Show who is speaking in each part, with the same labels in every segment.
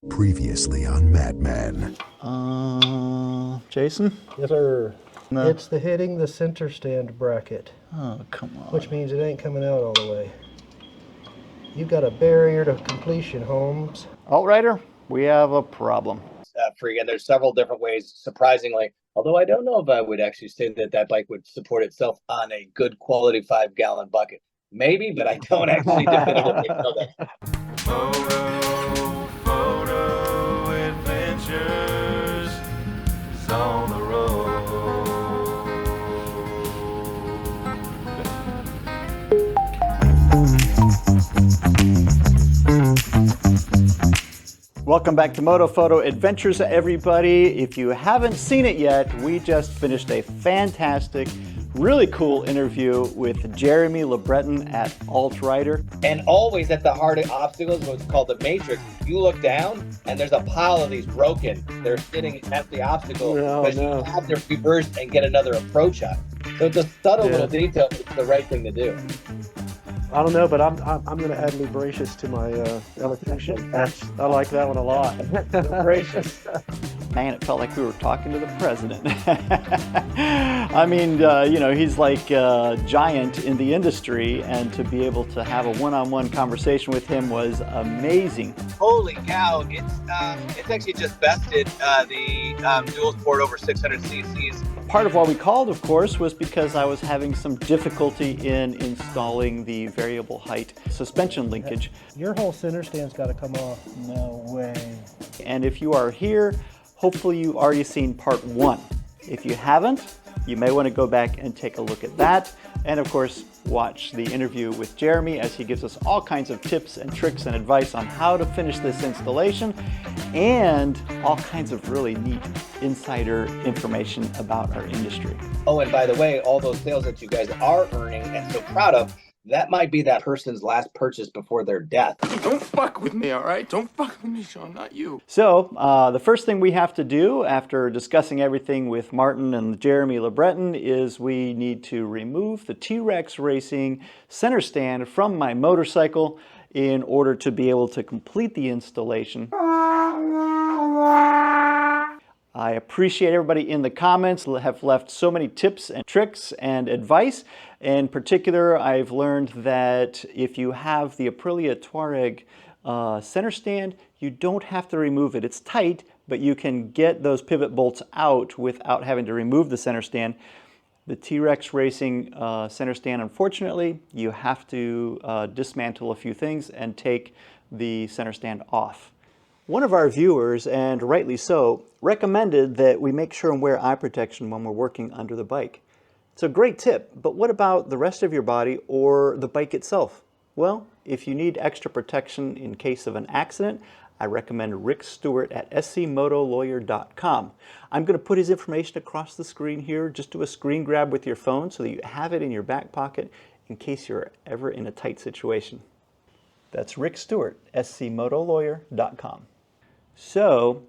Speaker 1: Previously on Madman.
Speaker 2: Jason?
Speaker 3: Yes, sir.
Speaker 2: No.
Speaker 3: It's the hitting the center stand bracket,
Speaker 2: Oh, come on.
Speaker 3: which means it ain't coming out all the way. You've got a barrier to completion, Holmes.
Speaker 2: AltRider, we have a problem.
Speaker 4: Free, and there's several different ways, surprisingly, although I don't know if I would actually say that that bike would support itself on a good quality 5-gallon bucket. Maybe, but I don't actually definitively know that.
Speaker 5: Photo adventures is on the road.
Speaker 2: Welcome back to Moto Photo Adventures, everybody. If you haven't seen it yet, we just finished a fantastic, really cool interview with Jeremy LeBreton at AltRider.
Speaker 4: And always at the heart of obstacles, what's called the matrix, you look down and there's a pile of these broken. They're sitting at the obstacle because you have to reverse and get another approach up. So it's a subtle little detail. It's the right thing to do.
Speaker 3: I don't know, but I'm going to add lubracious to my elocution. I like that one a lot. Lubracious.
Speaker 2: Man, it felt like we were talking to the president. I mean, you know, he's like a giant in the industry, and to be able to have a one-on-one conversation with him was amazing.
Speaker 4: Holy cow! It's actually just bested the dual sport over 600 cc's.
Speaker 2: Part of why we called, of course, was because I was having some difficulty in installing the variable height suspension linkage.
Speaker 3: Your whole center stand's got to come off. No way.
Speaker 2: And if you are here, hopefully you've already seen part 1. If you haven't, you may want to go back and take a look at that. And of course, watch the interview with Jeremy as he gives us all kinds of tips and tricks and advice on how to finish this installation and all kinds of really neat insider information about our industry.
Speaker 4: Oh, and by the way, all those sales that you guys are earning and so proud of, that might be that person's last purchase before their death.
Speaker 5: Don't fuck with me, all right? Don't fuck with me, Sean, not you.
Speaker 2: So the first thing we have to do after discussing everything with Martin and Jeremy LeBreton is we need to remove the T-Rex Racing center stand from my motorcycle in order to be able to complete the installation. I appreciate everybody in the comments have left so many tips and tricks and advice. In particular, I've learned that if you have the Aprilia Touareg center stand, you don't have to remove it. It's tight, but you can get those pivot bolts out without having to remove the center stand. The T-Rex Racing center stand, unfortunately, you have to dismantle a few things and take the center stand off. One of our viewers, and rightly so, recommended that we make sure and wear eye protection when we're working under the bike. It's a great tip, but what about the rest of your body or the bike itself? Well, if you need extra protection in case of an accident, I recommend Rick Stewart at scmotolawyer.com. I'm going to put his information across the screen here. Just do a screen grab with your phone so that you have it in your back pocket in case you're ever in a tight situation. That's Rick Stewart, scmotolawyer.com. So,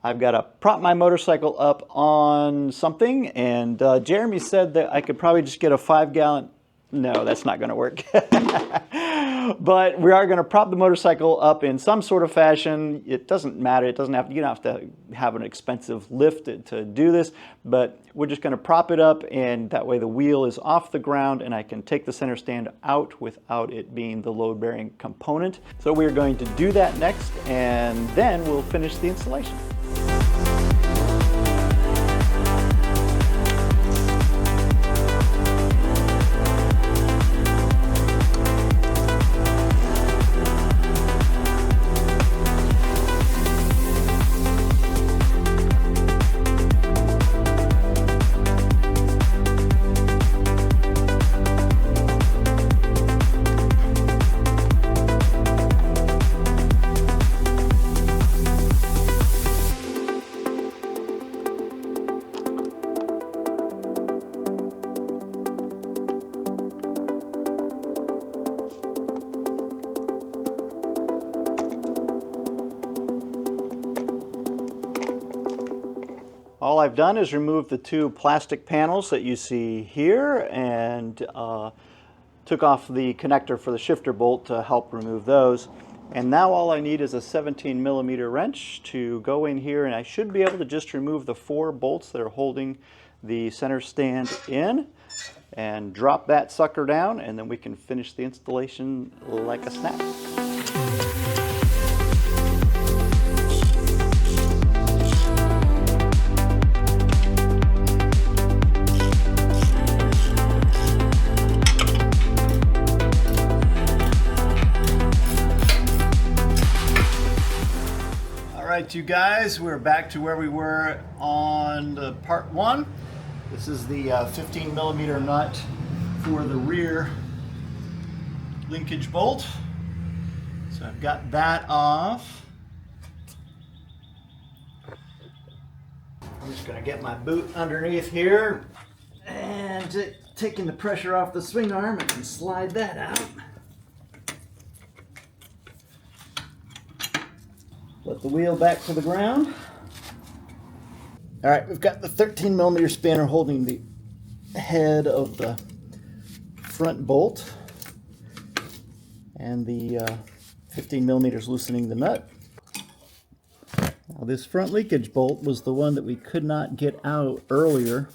Speaker 2: I've got to prop my motorcycle up on something, and Jeremy said that I could probably just get a 5-gallon. No, that's not going to work. But we are going to prop the motorcycle up in some sort of fashion. It doesn't matter. It doesn't have. You don't have to have an expensive lift to do this. But we're just going to prop it up, and that way the wheel is off the ground, and I can take the center stand out without it being the load-bearing component. So we're going to do that next, and then we'll finish the installation. All I've done is remove the 2 plastic panels that you see here and took off the connector for the shifter bolt to help remove those. And now all I need is a 17mm wrench to go in here, and I should be able to just remove the 4 bolts that are holding the center stand in and drop that sucker down, and then we can finish the installation like a snap. Alright, you guys, we're back to where we were on the part 1. This is the 15mm nut for the rear linkage bolt. So I've got that off. I'm just going to get my boot underneath here and taking the pressure off the swing arm, I can slide that out. Let the wheel back to the ground. All right, we've got the 13mm spanner holding the head of the front bolt, and the 15mm loosening the nut. Now this front leakage bolt was the one that we could not get out earlier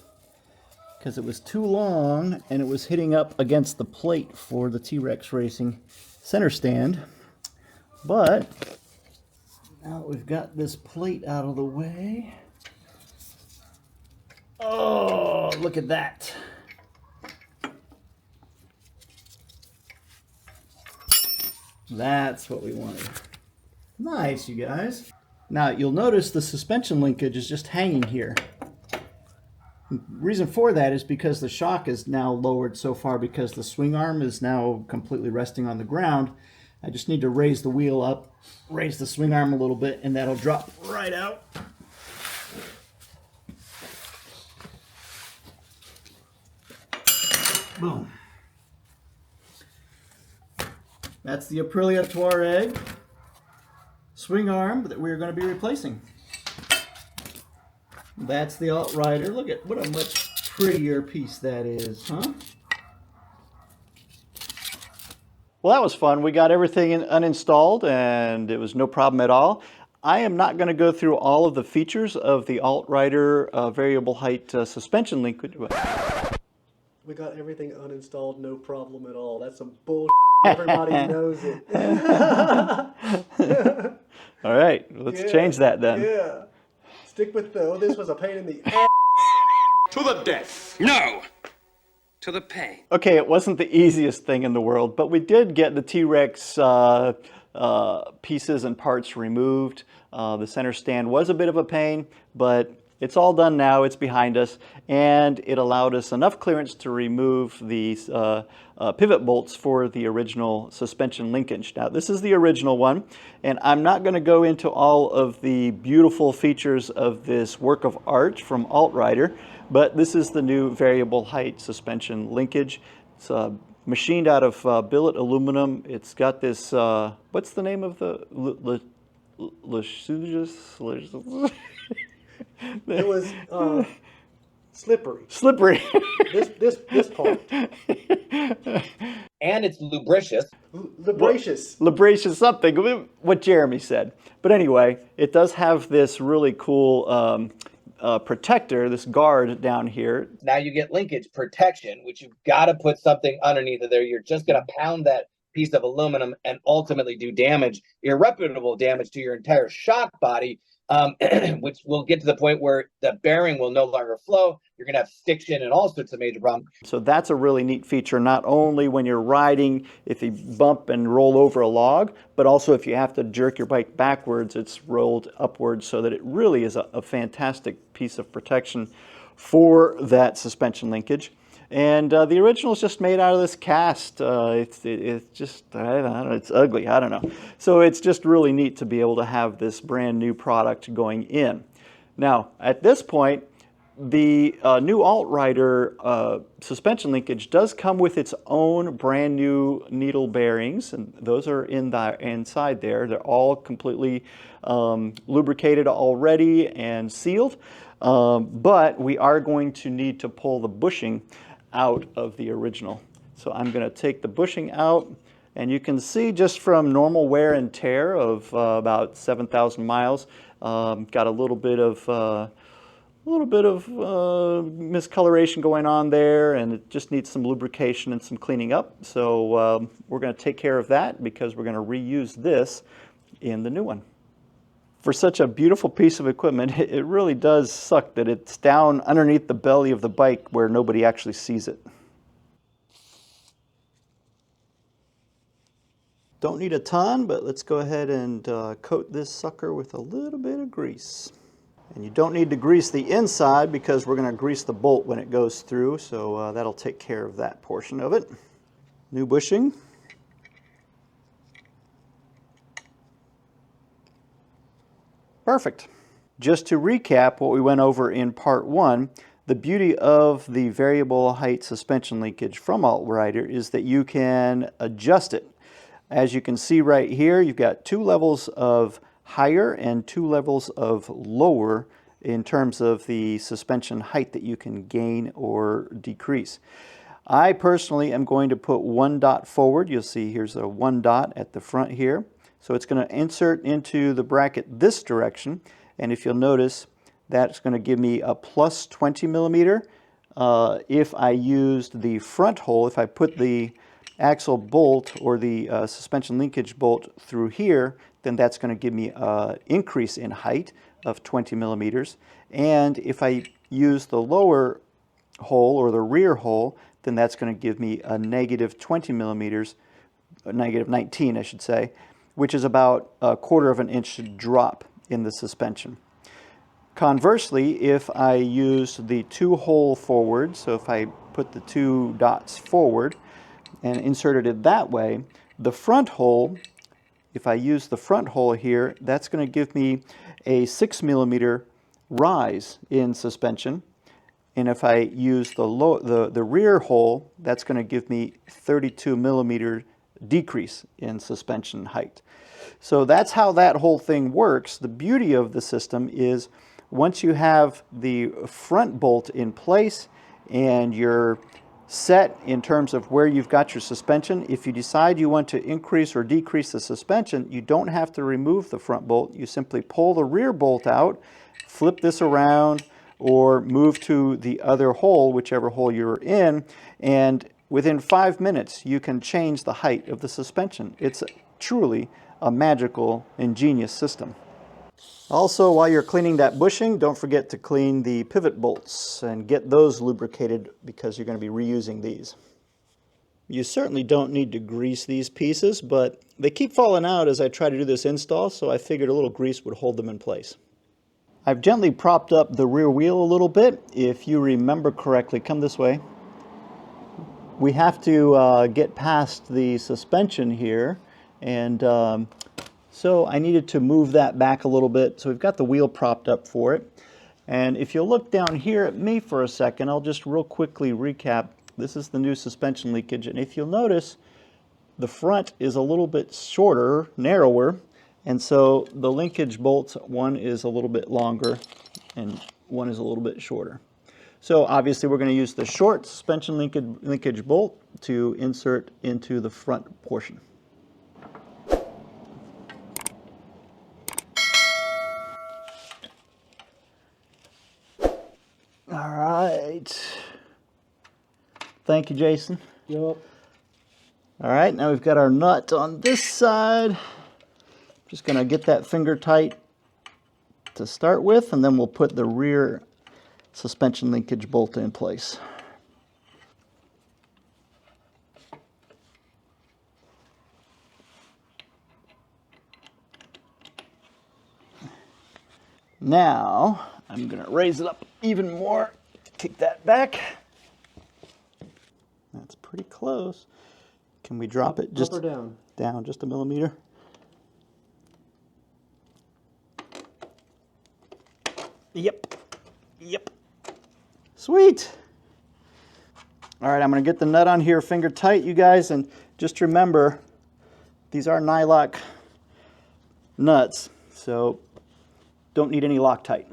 Speaker 2: because it was too long and it was hitting up against the plate for the T-Rex Racing center stand. But now that we've got this plate out of the way, oh, look at that. That's what we wanted. Nice, you guys. Now, you'll notice the suspension linkage is just hanging here. The reason for that is because the shock is now lowered so far because the swing arm is now completely resting on the ground. I just need to raise the wheel up, raise the swing arm a little bit, and that'll drop right out. Boom. That's the Aprilia Touareg swing arm that we're going to be replacing. That's the AltRider. Look at what a much prettier piece that is, huh? Well, that was fun. We got everything uninstalled and it was no problem at all. I am not going to go through all of the features of the AltRider variable height suspension linkage.
Speaker 3: We got everything uninstalled, no problem at all. That's some bullshit. Everybody knows it.
Speaker 2: All right, let's change that then.
Speaker 3: Yeah. Stick with the, oh, this was a pain in the ass.
Speaker 5: To the death.
Speaker 6: No! To the pay.
Speaker 2: Okay, it wasn't the easiest thing in the world, but we did get the T-Rex pieces and parts removed. The center stand was a bit of a pain, but it's all done now, it's behind us, and it allowed us enough clearance to remove these pivot bolts for the original suspension linkage. Now, this is the original one, and I'm not going to go into all of the beautiful features of this work of art from AltRider, but this is the new variable height suspension linkage. It's machined out of billet aluminum. It's got this, what's the name of the stooges?
Speaker 3: It was slippery.
Speaker 2: Slippery.
Speaker 3: This part.
Speaker 4: And it's lubricious.
Speaker 3: Lubricious.
Speaker 2: Lubricious something, what Jeremy said. But anyway, it does have this really cool protector, this guard down here.
Speaker 4: Now you get linkage protection, which you've got to put something underneath of there. You're just going to pound that piece of aluminum and ultimately do damage, irreparable damage to your entire shock body. Which will get to the point where the bearing will no longer flow. You're going to have stiction and all sorts of major problems.
Speaker 2: So that's a really neat feature, not only when you're riding, if you bump and roll over a log, but also if you have to jerk your bike backwards, it's rolled upwards, so that it really is a fantastic piece of protection for that suspension linkage. And the original is just made out of this cast. It's just, I don't know, it's ugly, I don't know. So it's just really neat to be able to have this brand new product going in. Now, at this point, the new AltRider suspension linkage does come with its own brand new needle bearings, and those are inside there. They're all completely lubricated already and sealed, but we are going to need to pull the bushing out of the original. So I'm going to take the bushing out And you can see just from normal wear and tear of about 7,000 miles, got a little bit of miscoloration going on there, and it just needs some lubrication and some cleaning up. So we're going to take care of that because we're going to reuse this in the new one. For such a beautiful piece of equipment, it really does suck that it's down underneath the belly of the bike where nobody actually sees it. Don't need a ton, but let's go ahead and coat this sucker with a little bit of grease. And you don't need to grease the inside because we're going to grease the bolt when it goes through, so that'll take care of that portion of it. New bushing. Perfect. Just to recap what we went over in part 1, the beauty of the variable height suspension linkage from AltRider is that you can adjust it. As you can see right here, you've got 2 levels of higher and 2 levels of lower in terms of the suspension height that you can gain or decrease. I personally am going to put 1 dot forward. You'll see here's a 1 dot at the front here. So it's going to insert into the bracket this direction, and if you'll notice, that's going to give me a plus 20 millimeter. If I used the front hole, if I put the axle bolt or the suspension linkage bolt through here, then that's going to give me an increase in height of 20 millimeters. And if I use the lower hole or the rear hole, then that's going to give me a negative 20 millimeters, negative 19 I should say, which is about 1/4 of an inch drop in the suspension. Conversely, if I use the 2-hole forward, so if I put the 2 dots forward and inserted it that way, the front hole, if I use the front hole here, that's going to give me a 6 millimeter rise in suspension. And if I use the rear hole, that's going to give me 32 millimeter decrease in suspension height. So that's how that whole thing works. The beauty of the system is once you have the front bolt in place and you're set in terms of where you've got your suspension, if you decide you want to increase or decrease the suspension, you don't have to remove the front bolt. You simply pull the rear bolt out, flip this around, or move to the other hole, whichever hole you're in, and within 5 minutes, you can change the height of the suspension. It's truly a magical, ingenious system. Also, while you're cleaning that bushing, don't forget to clean the pivot bolts and get those lubricated because you're going to be reusing these. You certainly don't need to grease these pieces, but they keep falling out as I try to do this install, so I figured a little grease would hold them in place. I've gently propped up the rear wheel a little bit. If you remember correctly, come this way. We have to get past the suspension here, and so I needed to move that back a little bit. So we've got the wheel propped up for it. And if you'll look down here at me for a second, I'll just real quickly recap. This is the new suspension linkage, and if you'll notice, the front is a little bit shorter, narrower, and so the linkage bolts, one is a little bit longer and one is a little bit shorter. So obviously we're going to use the short suspension linkage bolt to insert into the front portion. All right. Thank you, Jason.
Speaker 3: Yep.
Speaker 2: All right, now we've got our nut on this side. Just going to get that finger tight to start with, and then we'll put the rear suspension linkage bolt in place. Now, I'm going to raise it up even more, kick that back. That's pretty close. Can we drop it just
Speaker 3: up or down?
Speaker 2: Down just a millimeter? Yep. Yep. Sweet. All right, I'm going to get the nut on here finger tight, you guys, and just remember, these are nylock nuts, so don't need any Loctite.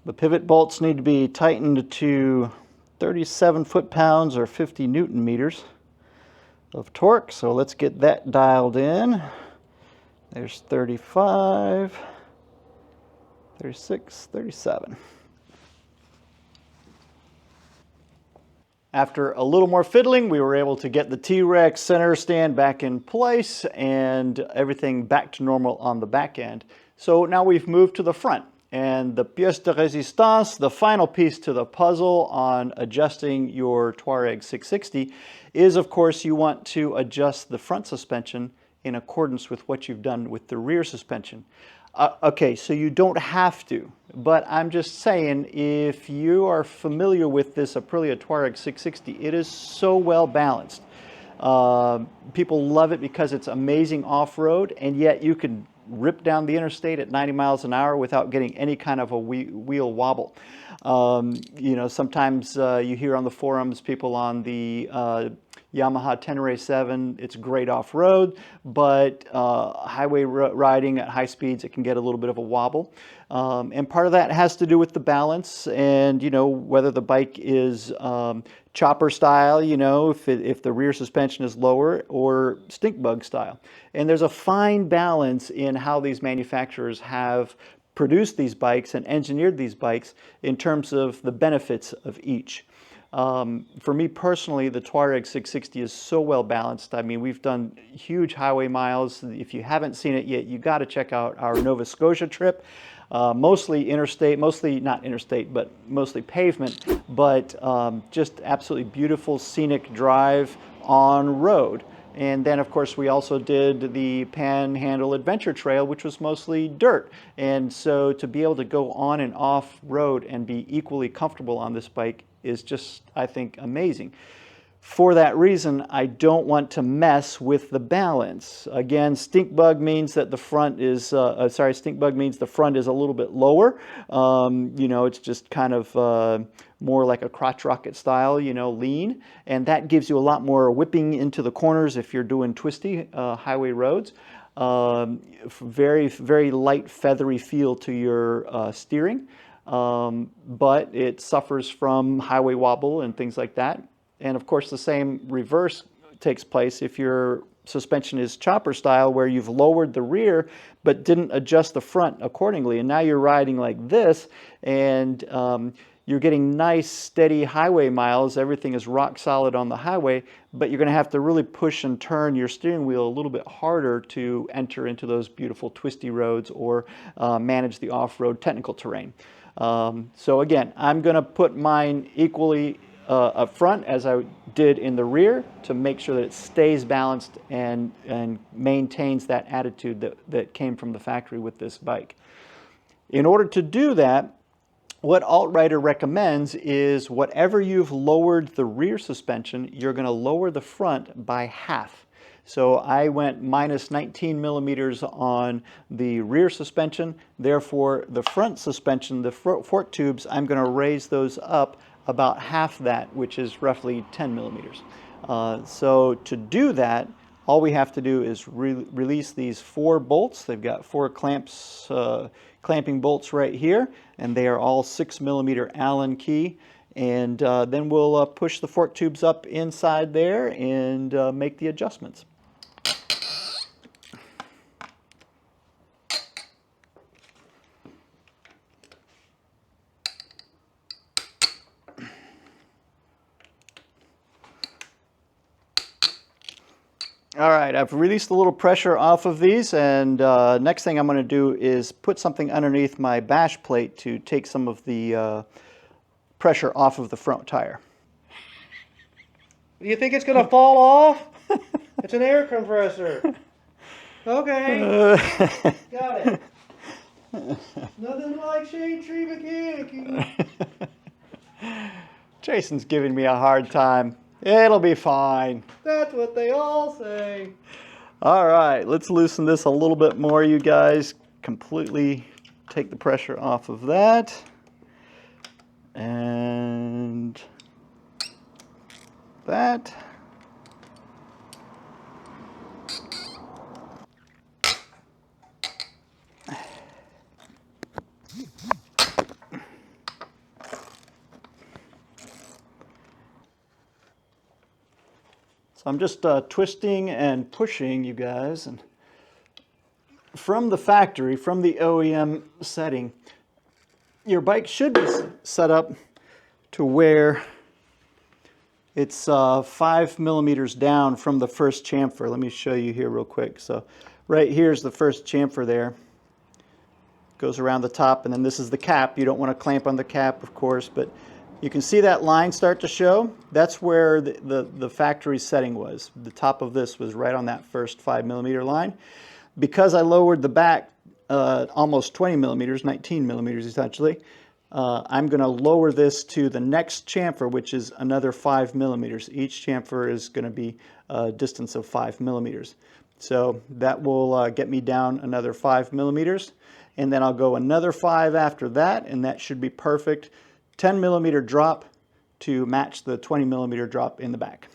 Speaker 2: The pivot bolts need to be tightened to 37 foot-pounds or 50 Newton meters of torque. So let's get that dialed in. There's 35, 36, 37. After a little more fiddling, we were able to get the T-Rex center stand back in place and everything back to normal on the back end. So now we've moved to the front, and the pièce de résistance, the final piece to the puzzle on adjusting your Touareg 660 is, of course, you want to adjust the front suspension in accordance with what you've done with the rear suspension. Okay, so you don't have to, but I'm just saying, if you are familiar with this Aprilia Touareg 660, it is so well balanced. People love it because it's amazing off-road, and yet you can rip down the interstate at 90 miles an hour without getting any kind of a wheel wobble. You know, sometimes you hear on the forums people on the Yamaha Tenere 7, it's great off-road, but highway riding at high speeds, it can get a little bit of a wobble. And part of that has to do with the balance and, you know, whether the bike is chopper style, you know, if the rear suspension is lower, or stink bug style. And there's a fine balance in how these manufacturers have produced these bikes and engineered these bikes in terms of the benefits of each. For me personally, the Touareg 660 is so well balanced. I mean, we've done huge highway miles. If you haven't seen it yet, you got to check out our Nova Scotia trip. Mostly interstate, mostly not interstate, but mostly pavement, but just absolutely beautiful scenic drive on road. And then, of course, we also did the Panhandle Adventure Trail, which was mostly dirt. And so to be able to go on and off road and be equally comfortable on this bike is just, I think, amazing. For that reason, I don't want to mess with the balance. Again, stink bug means that the front is, stink bug means the front is a little bit lower. You know, it's just kind of more like a crotch rocket style, you know, lean. And that gives you a lot more whipping into the corners if you're doing twisty highway roads. Very, very light, feathery feel to your steering. But it suffers from highway wobble and things like that. And of course, the same reverse takes place if your suspension is chopper style, where you've lowered the rear but didn't adjust the front accordingly. And now you're riding like this, and you're getting nice, steady highway miles. Everything is rock solid on the highway, but you're going to have to really push and turn your steering wheel a little bit harder to enter into those beautiful twisty roads or manage the off-road technical terrain. So again, I'm going to put mine equally up front as I did in the rear to make sure that it stays balanced and maintains that attitude that came from the factory with this bike. In order to do that, what AltRider recommends is whatever you've lowered the rear suspension, you're going to lower the front by half. So I went minus 19 millimeters on the rear suspension. Therefore, the front suspension, the fork tubes, I'm going to raise those up about half that, which is roughly 10 millimeters. So to do that, all we have to do is release these 4 bolts. They've got 4 clamps, clamping bolts right here, and they are all 6 millimeter Allen key. And then we'll push the fork tubes up inside there and make the adjustments. All right, I've released a little pressure off of these, and next thing I'm going to do is put something underneath my bash plate to take some of the pressure off of the front tire.
Speaker 3: Do you think it's going to fall off? It's an air compressor. Okay. Got it. Nothing like shade tree mechanic.
Speaker 2: Jason's giving me a hard time. It'll be fine.
Speaker 3: That's what they all say.
Speaker 2: All right, let's loosen this a little bit more, you guys. Completely take the pressure off of that. And that. So I'm just twisting and pushing, you guys. And from the factory, from the OEM setting, your bike should be set up to where it's 5 millimeters down from the first chamfer. Let me show you here real quick. So right here's the first chamfer there. Goes around the top, and then this is the cap. You don't want to clamp on the cap, of course, but you can see that line start to show. That's where the factory setting was. The top of this was right on that first 5 millimeter line. Because I lowered the back almost 20 millimeters, 19 millimeters essentially, I'm going to lower this to the next chamfer, which is another 5 millimeters. Each chamfer is going to be a distance of 5 millimeters. So that will get me down another 5 millimeters. And then I'll go another 5 after that, and that should be perfect. 10 millimeter drop to match the 20 millimeter drop in the back.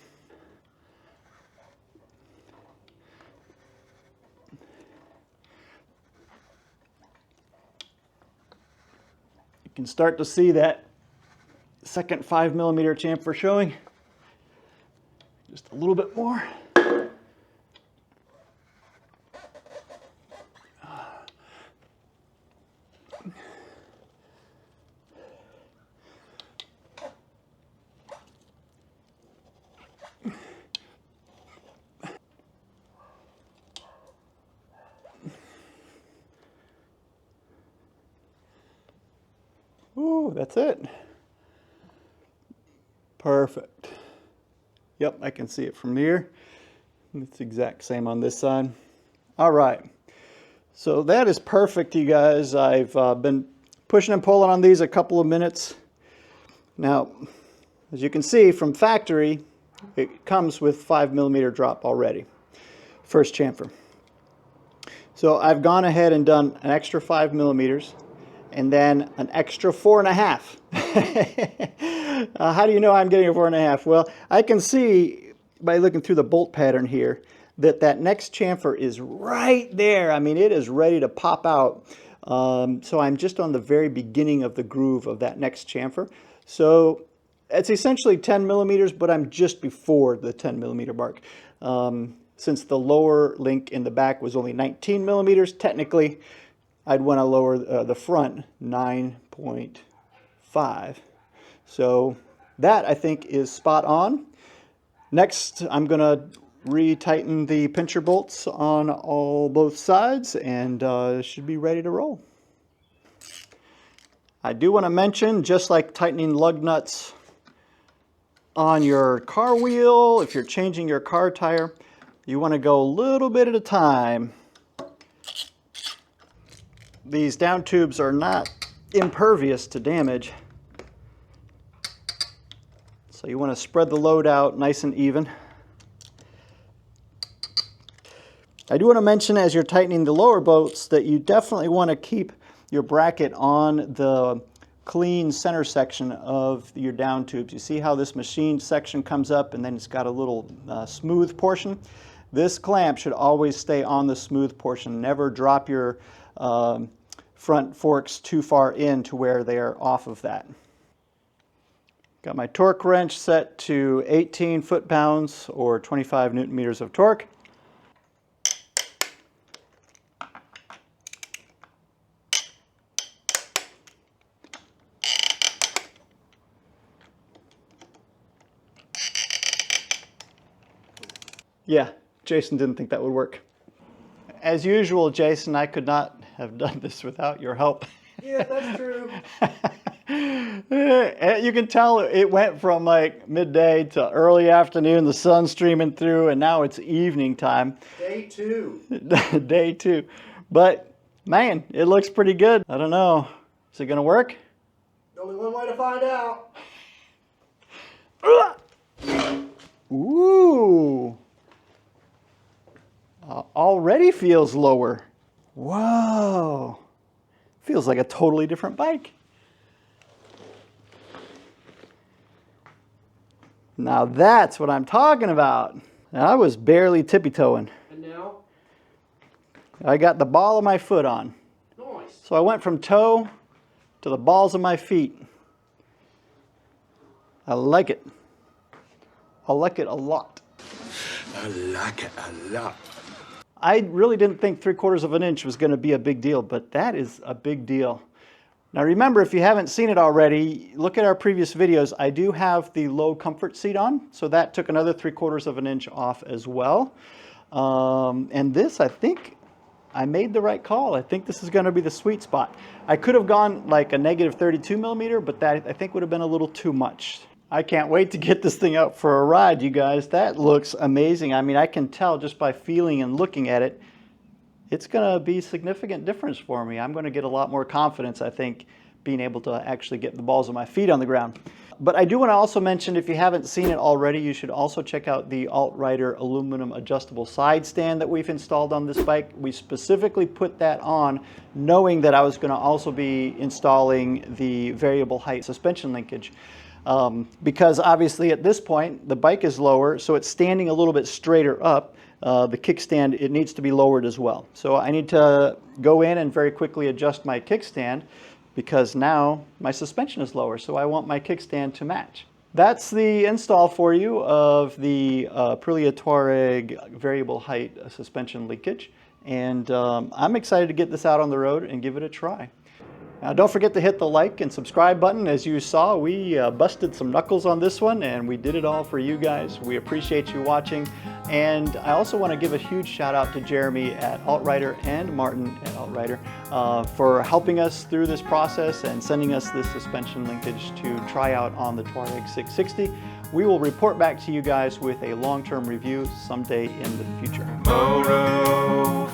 Speaker 2: You can start to see that second 5 millimeter chamfer showing. Just a little bit more. Ooh, that's it. Perfect. Yep, I can see it from here. It's the exact same on this side. All right. So that is perfect, you guys. I've been pushing and pulling on these a couple of minutes. Now, as you can see from factory, it comes with 5 millimeter drop already. First chamfer. So I've gone ahead and done an extra 5 millimeters. And then an extra 4.5. How do you know I'm getting a 4.5? Well, I can see by looking through the bolt pattern here that that next chamfer is right there. I mean, it is ready to pop out. So I'm just on the very beginning of the groove of that next chamfer. So it's essentially 10 millimeters, but I'm just before the 10 millimeter mark. Since the lower link in the back was only 19 millimeters, technically, I'd want to lower the front 9.5. So that, I think, is spot on. Next, I'm going to re-tighten the pincher bolts on both sides, and should be ready to roll. I do want to mention, just like tightening lug nuts on your car wheel, if you're changing your car tire, you want to go a little bit at a time. These down tubes are not impervious to damage. So you want to spread the load out nice and even. I do want to mention, as you're tightening the lower bolts, that you definitely want to keep your bracket on the clean center section of your down tubes. You see how this machined section comes up and then it's got a little smooth portion? This clamp should always stay on the smooth portion. Never drop your front forks too far in to where they are off of that. Got my torque wrench set to 18 foot-pounds or 25 newton meters of torque. Yeah, Jason didn't think that would work. As usual, Jason, I could not have done this without your help.
Speaker 3: Yeah, that's true.
Speaker 2: You can tell it went from like midday to early afternoon, the sun streaming through, and now it's evening time.
Speaker 3: Day 2.
Speaker 2: Day 2. But man, it looks pretty good. I don't know. Is it going to work?
Speaker 3: Only one way to find out.
Speaker 2: Ooh. Already feels lower. Whoa. Feels like a totally different bike. Now that's what I'm talking about. Now, I was barely tippy-toeing.
Speaker 3: And now?
Speaker 2: I got the ball of my foot on.
Speaker 3: Nice.
Speaker 2: So I went from toe to the balls of my feet. I like it. I like it a lot.
Speaker 5: I like it a lot.
Speaker 2: I really didn't think 3/4 of an inch was going to be a big deal, but that is a big deal. Now remember, if you haven't seen it already, look at our previous videos. I do have the low comfort seat on, so that took another 3/4 of an inch off as well. And this, I think I made the right call. I think this is going to be the sweet spot. I could have gone like a -32mm, but that I think would have been a little too much. I can't wait to get this thing out for a ride, you guys. That looks amazing. I mean, I can tell just by feeling and looking at it, it's going to be a significant difference for me. I'm going to get a lot more confidence, I think, being able to actually get the balls of my feet on the ground. But I do want to also mention, if you haven't seen it already, you should also check out the AltRider aluminum adjustable side stand that we've installed on this bike. We specifically put that on knowing that I was going to also be installing the variable height suspension linkage. Because obviously at this point, the bike is lower, so it's standing a little bit straighter up. The kickstand, it needs to be lowered as well. So I need to go in and very quickly adjust my kickstand because now my suspension is lower, so I want my kickstand to match. That's the install for you of the Aprilia Touareg variable height suspension linkage. And I'm excited to get this out on the road and give it a try. Now don't forget to hit the like and subscribe button. As you saw, we busted some knuckles on this one and we did it all for you guys. We appreciate you watching. And I also want to give a huge shout out to Jeremy at AltRider and Martin at AltRider for helping us through this process and sending us this suspension linkage to try out on the Touareg 660. We will report back to you guys with a long-term review someday in the future.
Speaker 5: Moto